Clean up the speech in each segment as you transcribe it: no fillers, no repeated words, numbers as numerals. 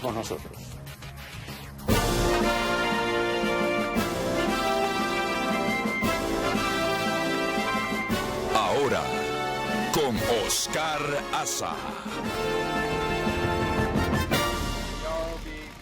con nosotros. Ahora, con Oscar Aza.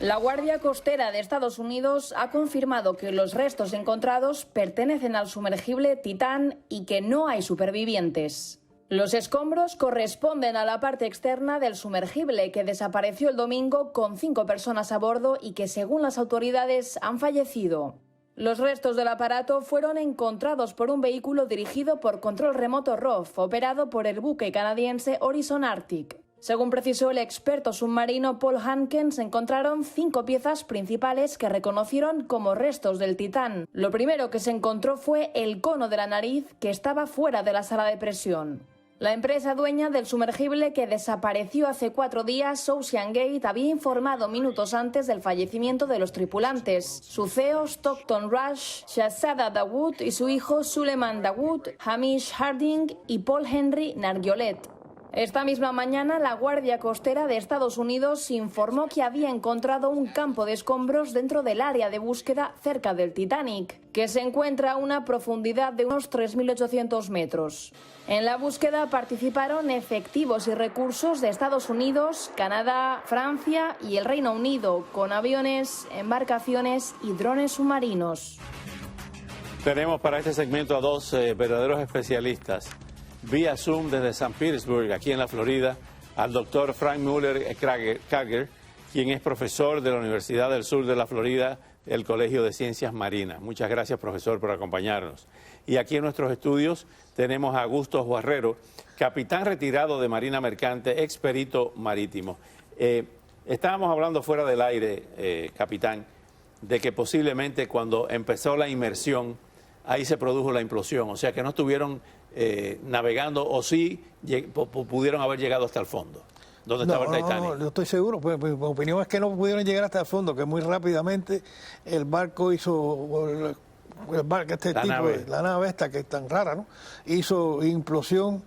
La Guardia Costera de Estados Unidos ha confirmado que los restos encontrados pertenecen al sumergible Titán y que no hay supervivientes. Los escombros corresponden a la parte externa del sumergible que desapareció el domingo con 5 personas a bordo y que, según las autoridades, han fallecido. Los restos del aparato fueron encontrados por un vehículo dirigido por control remoto ROV, operado por el buque canadiense Horizon Arctic. Según precisó el experto submarino Paul Hankins, se encontraron 5 piezas principales que reconocieron como restos del Titán. Lo primero que se encontró fue el cono de la nariz, que estaba fuera de la sala de presión. La empresa dueña del sumergible que desapareció hace 4 días, OceanGate, había informado minutos antes del fallecimiento de los tripulantes. Su CEO, Stockton Rush, Shahzada Dawood y su hijo Suleiman Dawood, Hamish Harding y Paul Henry Nargiolet. Esta misma mañana, la Guardia Costera de Estados Unidos informó que había encontrado un campo de escombros dentro del área de búsqueda cerca del Titanic, que se encuentra a una profundidad de unos 3.800 metros. En la búsqueda participaron efectivos y recursos de Estados Unidos, Canadá, Francia y el Reino Unido, con aviones, embarcaciones y drones submarinos. Tenemos para este segmento a 2 verdaderos especialistas. Vía Zoom desde San Petersburg, aquí en la Florida, al doctor Frank Muller Karger, quien es profesor de la Universidad del Sur de la Florida, del Colegio de Ciencias Marinas. Muchas gracias, profesor, por acompañarnos. Y aquí en nuestros estudios tenemos a Augusto Juarrero, capitán retirado de Marina Mercante, ex perito marítimo. Estábamos hablando fuera del aire, capitán, de que posiblemente cuando empezó la inmersión, ahí se produjo la implosión, o sea que no estuvieron navegando, o sí pudieron haber llegado hasta el fondo, donde estaba el Titanic. No, yo estoy seguro, pues mi opinión es que no pudieron llegar hasta el fondo, que muy rápidamente el barco hizo, la nave esta que es tan rara, ¿no? Hizo implosión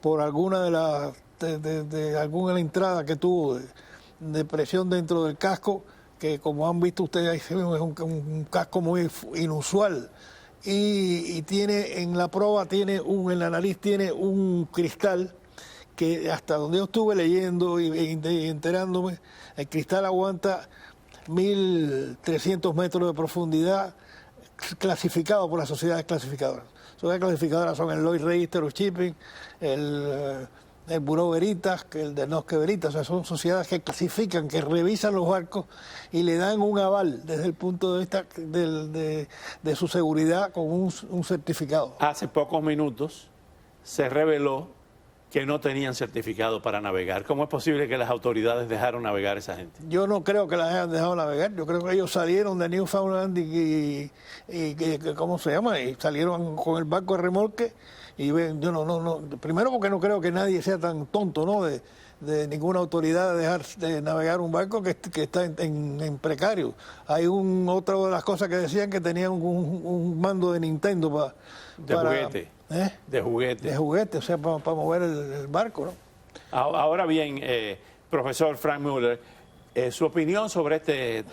por alguna de alguna entrada que tuvo de presión dentro del casco, que como han visto ustedes es un casco muy inusual. Y tiene en la proa, en la nariz tiene un cristal que hasta donde yo estuve leyendo y enterándome, el cristal aguanta 1.300 metros de profundidad, clasificado por las sociedades clasificadoras. Las sociedades clasificadoras son el Lloyd's Register of Shipping, el Bureau Veritas, el de Nosque Veritas, o sea, son sociedades que clasifican, que revisan los barcos y le dan un aval desde el punto de vista de su seguridad con un certificado. Hace pocos minutos se reveló que no tenían certificado para navegar. ¿Cómo es posible que las autoridades dejaron navegar a esa gente? Yo no creo que las hayan dejado navegar. Yo creo que ellos salieron de Newfoundland y ¿cómo se llama? Y salieron con el barco de remolque. Y yo no, primero porque no creo que nadie sea tan tonto, ¿no? De ninguna autoridad de dejar de navegar un barco que está en precario. Hay otra de las cosas que decían que tenían un mando de Nintendo para juguete. De juguete. De juguete, o sea, para mover el barco, ¿no? Ahora bien, profesor Frank Muller, su opinión sobre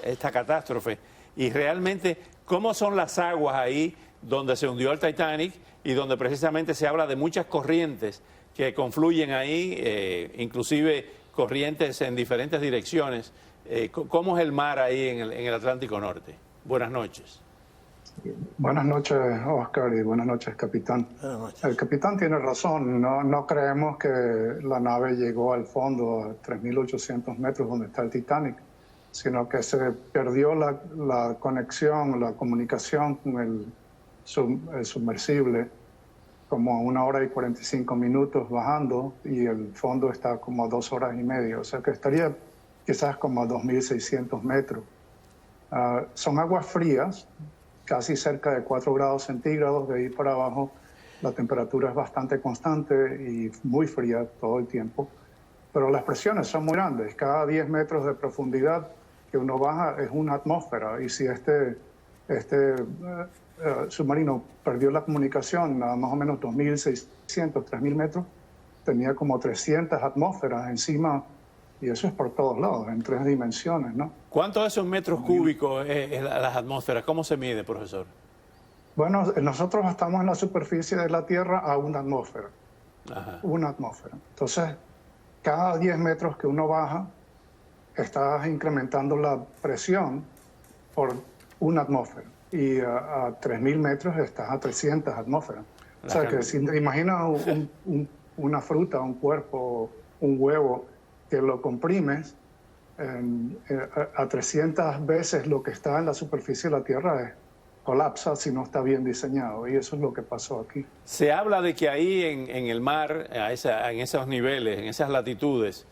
esta catástrofe y realmente cómo son las aguas ahí donde se hundió el Titanic y donde precisamente se habla de muchas corrientes que confluyen ahí, inclusive corrientes en diferentes direcciones. ¿Cómo es el mar ahí en el Atlántico Norte? Buenas noches. Buenas noches, Oscar, y buenas noches, capitán. Buenas noches. El capitán tiene razón, no creemos que la nave llegó al fondo a 3.800 metros donde está el Titanic, sino que se perdió la conexión, la comunicación con el submersible como a 1 hora y 45 minutos bajando y el fondo está como a 2 horas y media, o sea que estaría quizás como a 2.600 metros. Son aguas frías, casi cerca de 4 grados centígrados, de ahí para abajo la temperatura es bastante constante y muy fría todo el tiempo, pero las presiones son muy grandes, cada 10 metros de profundidad que uno baja es una atmósfera y si este submarino perdió la comunicación a más o menos 2.600, 3.000 metros, tenía como 300 atmósferas encima Y eso es por todos lados, en 3 dimensiones, ¿no? ¿Cuánto de esos metros cúbicos es las atmósferas? ¿Cómo se mide, profesor? Bueno, nosotros estamos en la superficie de la Tierra a 1 atmósfera. Ajá. 1 atmósfera. Entonces, cada 10 metros que uno baja, estás incrementando la presión por 1 atmósfera. Y a 3.000 metros estás a 300 atmósferas. O sea, que si te imaginas una fruta, un cuerpo, un huevo, que lo comprimes a 300 veces lo que está en la superficie de la Tierra, colapsa si no está bien diseñado. Y eso es lo que pasó aquí. Se habla de que ahí en el mar, en esos niveles, en esas latitudes,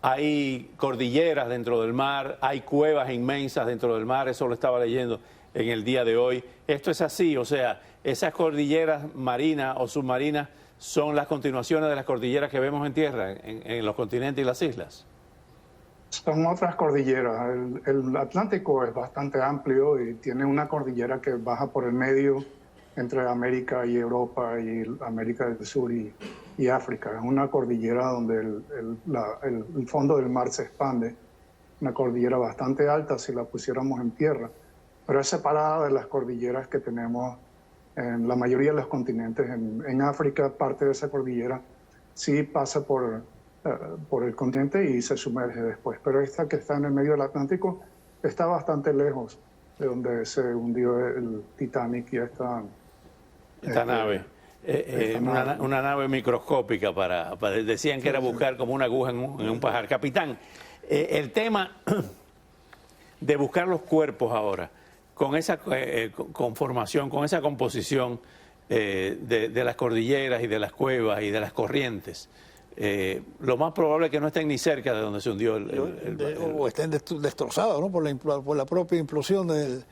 hay cordilleras dentro del mar, hay cuevas inmensas dentro del mar, eso lo estaba leyendo en el día de hoy. Esto es así, o sea, esas cordilleras marinas o submarinas son las continuaciones de las cordilleras que vemos en tierra, en los continentes y las islas. Son otras cordilleras. El Atlántico es bastante amplio y tiene una cordillera que baja por el medio entre América y Europa y América del Sur y África. Es una cordillera donde el fondo del mar se expande. Una cordillera bastante alta si la pusiéramos en tierra, pero es separada de las cordilleras que tenemos en la mayoría de los continentes. En África, parte de esa cordillera sí pasa por el continente y se sumerge después. Pero esta que está en el medio del Atlántico está bastante lejos de donde se hundió el Titanic y esta nave. Una nave microscópica decían que era buscar como una aguja en un pajar. Capitán, el tema de buscar los cuerpos ahora, con esa conformación, con esa composición de las cordilleras y de las cuevas y de las corrientes, lo más probable es que no estén ni cerca de donde se hundió o estén destrozados, ¿no? por la propia implosión de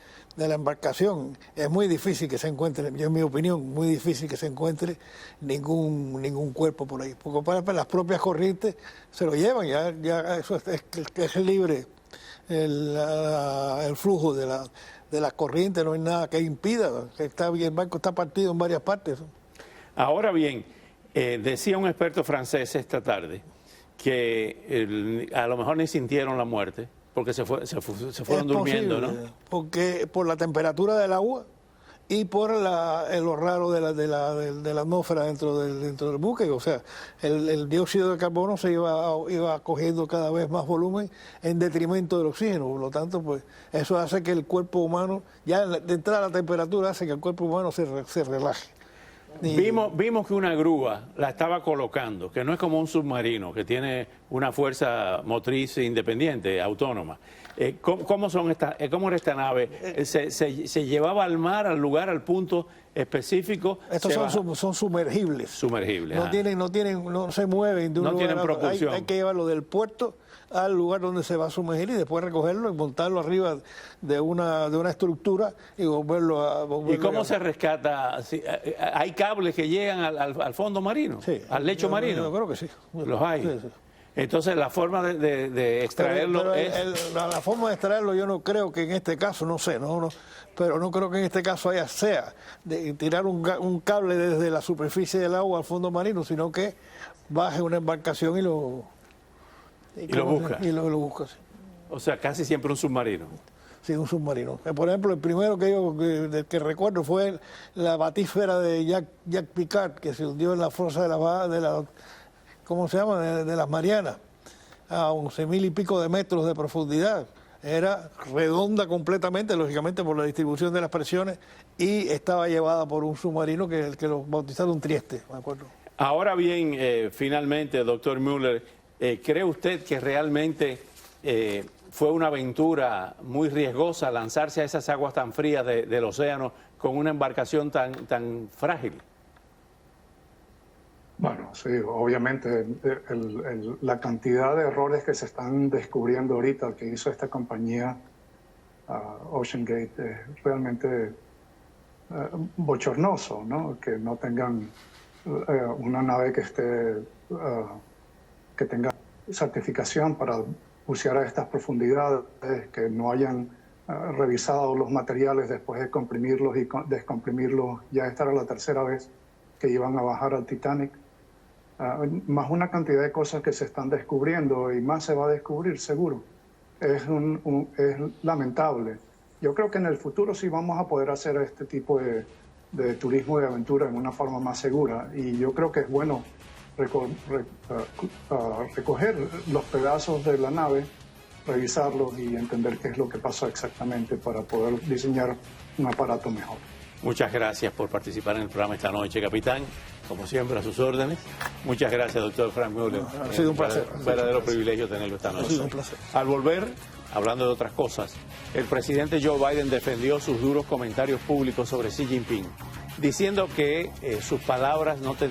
la embarcación. Es muy difícil que se encuentre, yo en mi opinión, muy difícil que se encuentre ningún cuerpo por ahí, porque para las propias corrientes se lo llevan, ya eso es libre el flujo de las corrientes, no hay nada que impida, el barco está partido en varias partes. Ahora bien, decía un experto francés esta tarde que a lo mejor ni sintieron la muerte porque se fueron durmiendo, ¿no? Porque por la temperatura del agua y por lo raro de la atmósfera dentro del buque. O sea, el dióxido de carbono se iba cogiendo cada vez más volumen en detrimento del oxígeno. Por lo tanto, pues eso hace que el cuerpo humano, ya de entrada la temperatura hace que el cuerpo humano se relaje. Vimos que una grúa la estaba colocando, que no es como un submarino, que tiene una fuerza motriz independiente, autónoma. ¿Cómo era esta nave? ¿Se llevaba al mar, al lugar, al punto específico? Estos son sumergibles. Sumergibles. No se mueven de un lugar tienen a otro. propulsión. Hay que llevarlo del puerto al lugar donde se va a sumergir y después recogerlo y montarlo arriba de una estructura y volverlo a... ¿Y cómo se rescata? ¿Hay cables que llegan al fondo marino? Sí, ¿Al lecho marino? Yo creo que sí. ¿Los hay? Sí, sí. Entonces, la forma de extraerlo pero la forma de extraerlo yo no creo que en este caso, no sé, pero no creo que en este caso sea de tirar un cable desde la superficie del agua al fondo marino, sino que baje una embarcación y lo busca. Y lo busca, sí. O sea, casi siempre un submarino. Sí, un submarino. Por ejemplo, el primero que recuerdo fue la batísfera de Jacques Piccard, que se hundió en la fosa de la ¿cómo se llama? De las Marianas, a 11.000 y pico de metros de profundidad. Era redonda completamente, lógicamente por la distribución de las presiones, y estaba llevada por un submarino que lo bautizaron Trieste, me acuerdo. Ahora bien, finalmente, doctor Müller, ¿cree usted que realmente fue una aventura muy riesgosa lanzarse a esas aguas tan frías del océano con una embarcación tan frágil? Bueno, sí, obviamente la cantidad de errores que se están descubriendo ahorita que hizo esta compañía OceanGate es realmente bochornoso, ¿no? Que no tengan una nave que tenga certificación para bucear a estas profundidades, que no hayan revisado los materiales después de comprimirlos y descomprimirlos. Ya esta era la tercera vez que iban a bajar al Titanic. más una cantidad de cosas que se están descubriendo y más se va a descubrir seguro. Es lamentable. Yo creo que en el futuro sí vamos a poder hacer este tipo de turismo de aventura en una forma más segura, y yo creo que es bueno recoger los pedazos de la nave, revisarlos y entender qué es lo que pasó exactamente para poder diseñar un aparato mejor. Muchas gracias por participar en el programa esta noche, capitán. Como siempre, a sus órdenes. Muchas gracias, doctor Frank Mueller. Ha sido un placer. Un verdadero privilegio tenerlo esta noche. Ha sido un placer. Al volver, hablando de otras cosas, el presidente Joe Biden defendió sus duros comentarios públicos sobre Xi Jinping, diciendo que sus palabras no tendrían